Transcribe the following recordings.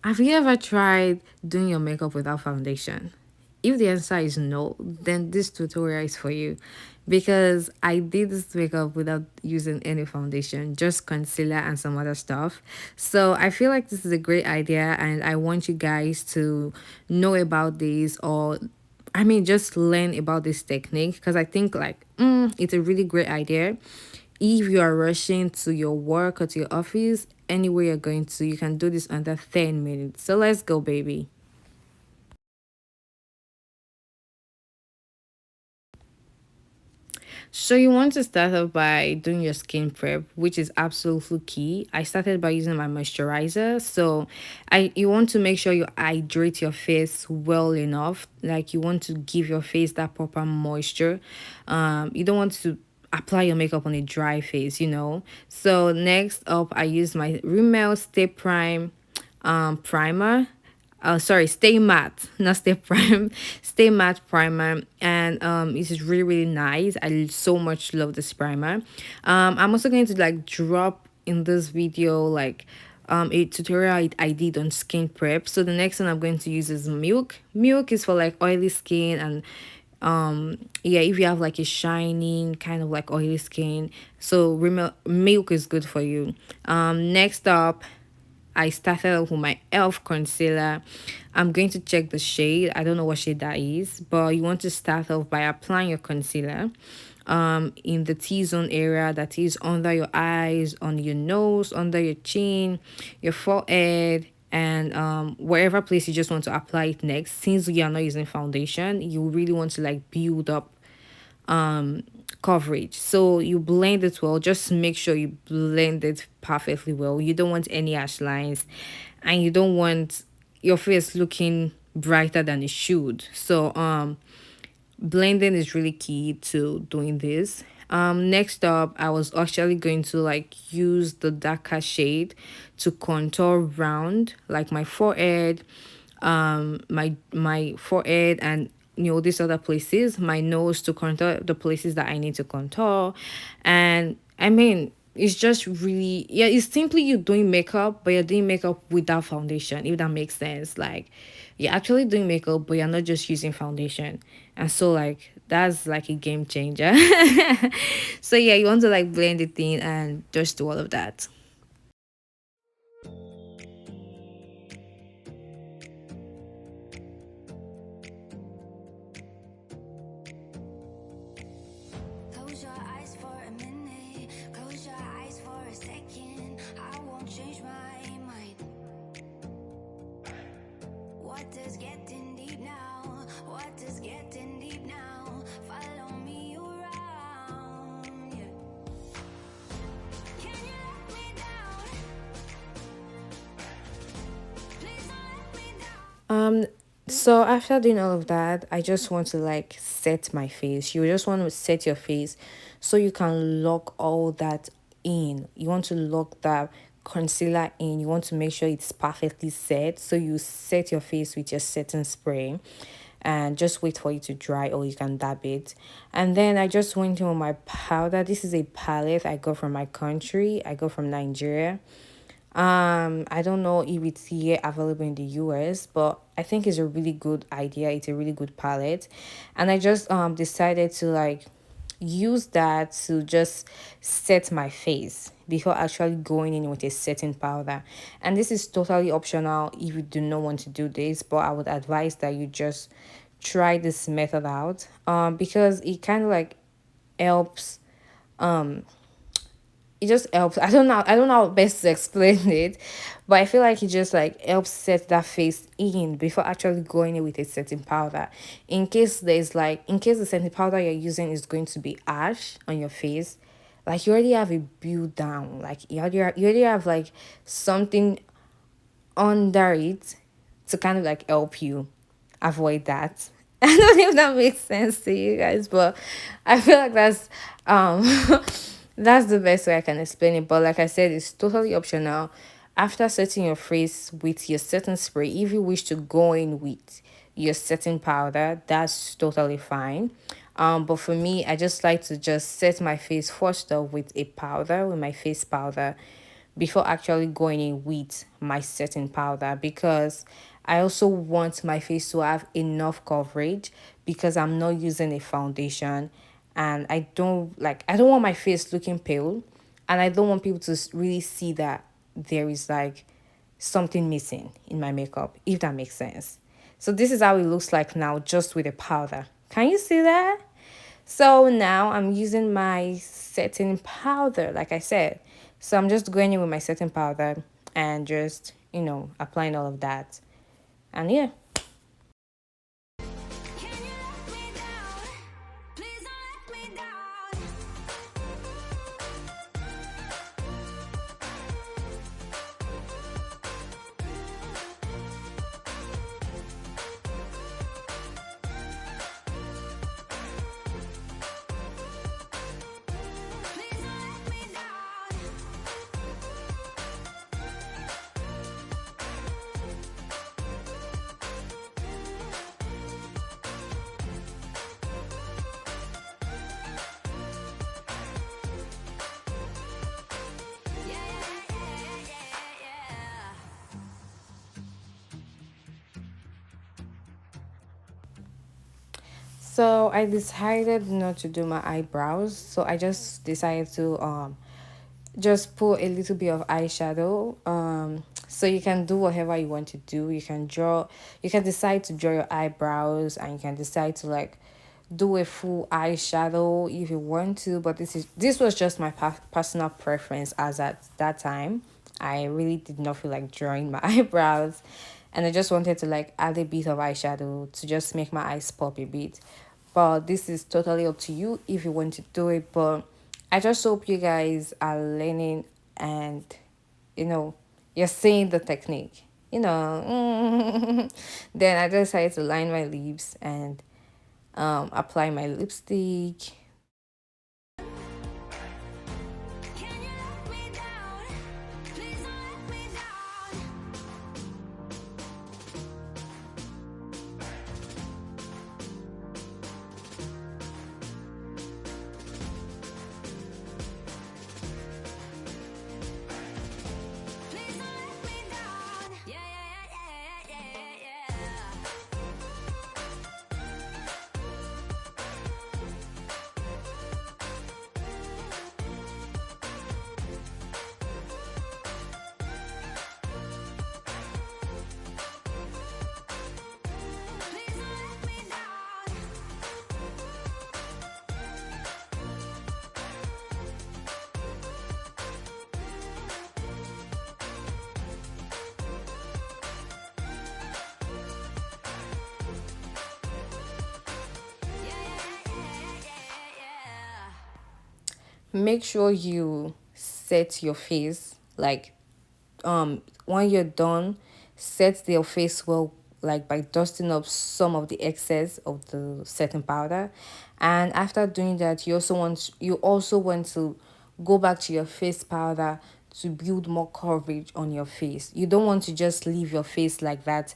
Have you ever tried doing your makeup without foundation? If the answer is no, then this tutorial is for you because I did this makeup without using any foundation, just concealer and some other stuff. So I feel like this is a great idea, and I want you guys to know about this, or I mean, just learn about this technique because I think like it's a really great idea. If you are rushing to your work or to your office, anywhere you're going to, you can do this under 10 minutes. So let's go, baby. So you want to start off by doing your skin prep, which is absolutely key. I started by using my moisturizer. So I you want to make sure you hydrate your face well enough. Like you want to give your face that proper moisture. You don't want to apply your makeup on a dry face. So next up I use my Rimmel Stay Prime primer. Sorry, Stay Matte, not Stay Prime. Stay Matte primer, and it is really really nice. I so much love this primer. I'm also going to like drop in this video like a tutorial I did on skin prep. So the next one I'm going to use is Milk is for like oily skin, and yeah, if you have like a shining kind of like oily skin, so Milk is good for you. Next up I started off with my elf concealer. I'm going to check the shade. I don't know what shade that is, but you want to start off by applying your concealer in the T-zone area, that is under your eyes, on your nose, under your chin, your forehead, and wherever place you just want to apply it next. Since you are not using foundation, you really want to like build up coverage. So you blend it well. Just make sure you blend it perfectly well. You don't want any ash lines, and you don't want your face looking brighter than it should. So blending is really key to doing this. Next up I was actually going to like use the darker shade to contour round like my forehead, my forehead, and these other places, my nose, to contour the places that I need to contour. And I mean, it's just really, yeah, it's simply you doing makeup, but you're doing makeup without foundation, if that makes sense. Like you're actually doing makeup, but you're not just using foundation. And so like that's like a game changer. So yeah, you want to like blend it in and just do all of that. Close your eyes for a minute. Close your eyes for a second. I won't change my mind. Water's getting deep now. Water's getting deep now. Follow me around. Yeah. Can you let me down? Please don't let me down. So after doing all of that, I just want to like set my face. You just want to set your face so you can lock all that in. You want to lock that concealer in. You want to make sure it's perfectly set. So you set your face with your setting spray and just wait for it to dry, or you can dab it. And then I just went in with my powder. This is a palette I got from my country. I got from Nigeria. I don't know if it's here available in the US, but I think it's a really good idea. It's a really good palette. And I just decided to like use that to just set my face before actually going in with a setting powder. And this is totally optional if you do not want to do this, but I would advise that you just try this method out because it kind of like helps, it just helps. I don't know how best to explain it, but I feel like it just like helps set that face in before actually going in with a setting powder. In case the setting powder you're using is going to be ash on your face, like you already have a build down, like you already have like something under it to kind of like help you avoid that. I don't know if that makes sense to you guys, but I feel like um that's the best way I can explain it. But like I said, it's totally optional. After setting your face with your setting spray, if you wish to go in with your setting powder, that's totally fine. But for me, I just like to just set my face first off with a powder, with my face powder, before actually going in with my setting powder, because I also want my face to have enough coverage because I'm not using a foundation, and I don't want my face looking pale, and I don't want people to really see that there is like something missing in my makeup, if that makes sense. So this is how it looks like now, just with a powder. Can you see that? So now I'm using my setting powder, like I said. So I'm just going in with my setting powder and just, applying all of that. And yeah. Can you let me down? Please don't let me down. Please don't let me down. Yeah, yeah, yeah, yeah, yeah. So I decided not to do my eyebrows. So I just decided to just put a little bit of eyeshadow. So you can do whatever you want to do. You can decide to draw your eyebrows, and you can decide to like do a full eyeshadow if you want to, but this was just my personal preference, as at that time I really did not feel like drawing my eyebrows, and I just wanted to like add a bit of eyeshadow to just make my eyes pop a bit. But this is totally up to you if you want to do it. But I just hope you guys are learning, and you know you're seeing the technique. Then I decided to line my lips and apply my lipstick. Can you let me down? Please don't let me down. Please don't let me down. Yeah, yeah, yeah, yeah, yeah, yeah. Please don't let me down. Yeah, yeah, yeah, yeah, yeah. Make sure you set your face, like when you're done, set your face well, like by dusting up some of the excess of the setting powder. And after doing that, you also want to go back to your face powder to build more coverage on your face. You don't want to just leave your face like that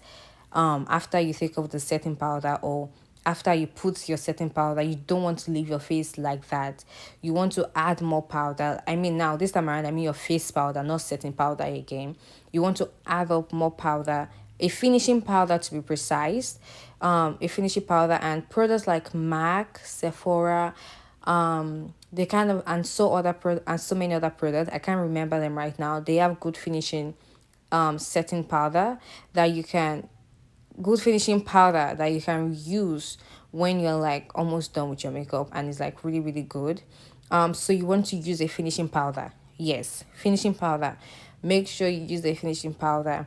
after you take off the setting powder, or after you put your setting powder. You don't want to leave your face like that. You want to add more powder. I mean, now this time around, I mean your face powder, not setting powder again. You want to add up more powder, a finishing powder to be precise, a finishing powder, and products like MAC, Sephora, they kind of, and and so many other products. I can't remember them right now. They have good finishing setting powder that you can good finishing powder that you can use when you're like almost done with your makeup, and it's like really really good. So you want to use a finishing powder. Yes, finishing powder. Make sure you use a finishing powder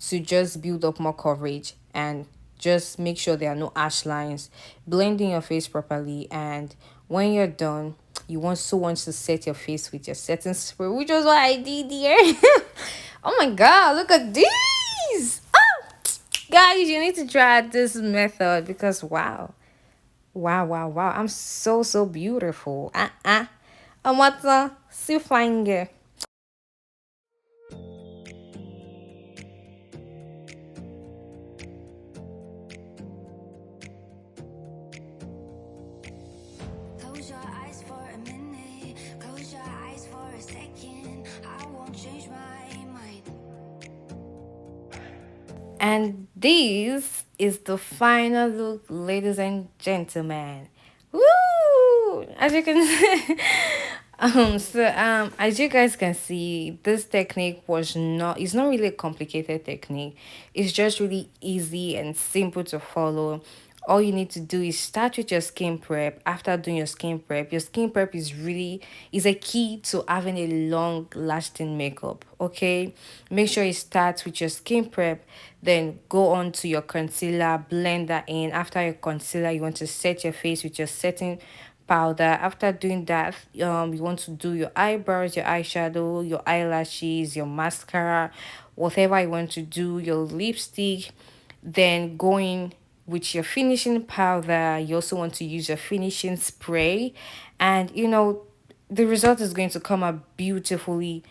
to just build up more coverage, and just make sure there are no ash lines. Blend in your face properly, and when you're done, you want to set your face with your setting spray, which was what I did here. Oh my god, look at these. Guys, you need to try this method, because wow. Wow, wow, wow. I'm so, so beautiful. I'm what so fine girl. Close your eyes for a minute. Close your eyes for a second. I won't won't change my mind. And this is the final look, ladies and gentlemen. Woo! As you can see, as you guys can see, this technique was not, it's not really a complicated technique. It's just really easy and simple to follow. All you need to do is start with your skin prep. After doing your skin prep is a key to having a long lasting makeup. Okay, make sure you start with your skin prep, then go on to your concealer, blend that in. After your concealer, you want to set your face with your setting powder. After doing that, you want to do your eyebrows, your eyeshadow, your eyelashes, your mascara, whatever you want to do, your lipstick. Then going with your finishing powder, you also want to use your finishing spray, and the result is going to come out beautifully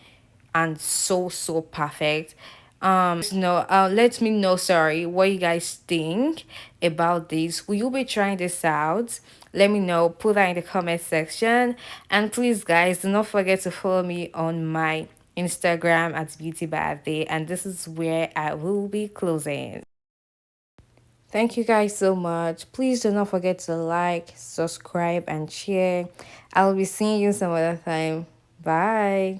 and so perfect. No, let me know, sorry, what you guys think about this. Will you be trying this out? Let me know, put that in the comment section. And please guys, do not forget to follow me on my Instagram at beauty by day, and this is where I will be closing. Thank you guys so much. Please do not forget to like, subscribe, and share. I'll be seeing you some other time. Bye.